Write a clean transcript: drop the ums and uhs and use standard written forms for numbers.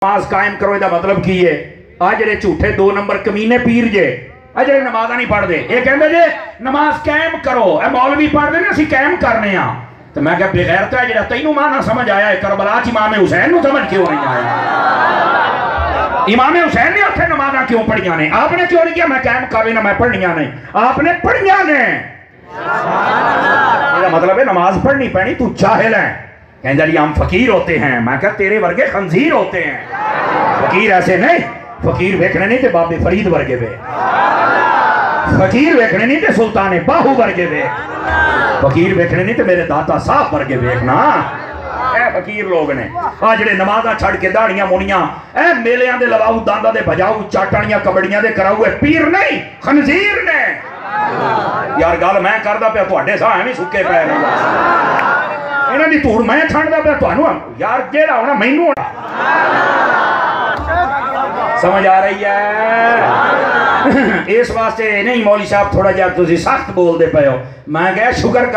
नमाज कायम करो इसका मतलब की है? आ जे झूठे 2 नंबर कमीने पीर जे आ जे नमाजा नहीं पढ़ते ये कहते जे नमाज कायम करो, मौलवी पढ़ते ने असं कायम करने आ। तो मैं क्या बेगैरता है जो तेनू मां ना समझ आया है करबला च इमाम हुसैन नू समझ क्यों नहीं आया? इमाम हुसैन ने उत्थे नमाजा क्यों पढ़िया ने? आपने क्यों नहीं किया मैं कायम कर लेना, मैं पढ़निया नहीं, आपने पढ़िया ने। इसका मतलब है नमाज पढ़नी पैनी, तू जाहिल है। कहते जी हम फकीर होते हैं, मैं क्या तेरे वर्गे खंजीर होते हैं। फकीर ऐसे नहीं, फकीर वेखने नहीं थे बाबे फरीद वर्गे वे, फकीर वेखने नहीं थे सुल्तान बाहू वर्गे वे, फकीर वेखने नहीं थे मेरे दाता साहब वर्गे वेखना। ए फकीर लोग ने आ जेडे नमाजा छड़ के दाड़ियां मुनियां ए मेलियां दे लवाऊ दांदा दे बजाऊ चाटणियां कबड़ियां दे कराऊ पीर नहीं खंजीर ने। यार गल मैं करदा पिया तुहाडे साह एवें सुक्के पै ने, इन्हां दी धूड़ मैं छंडदा पिया तुहानू। यार जेड़ा होना मैनू समझ आ रही है? इस वास्ते नहीं मौली साहब थोड़ा जिहा तुसीं सख्त बोलदे पे हो। मैं कहा शुक्र कर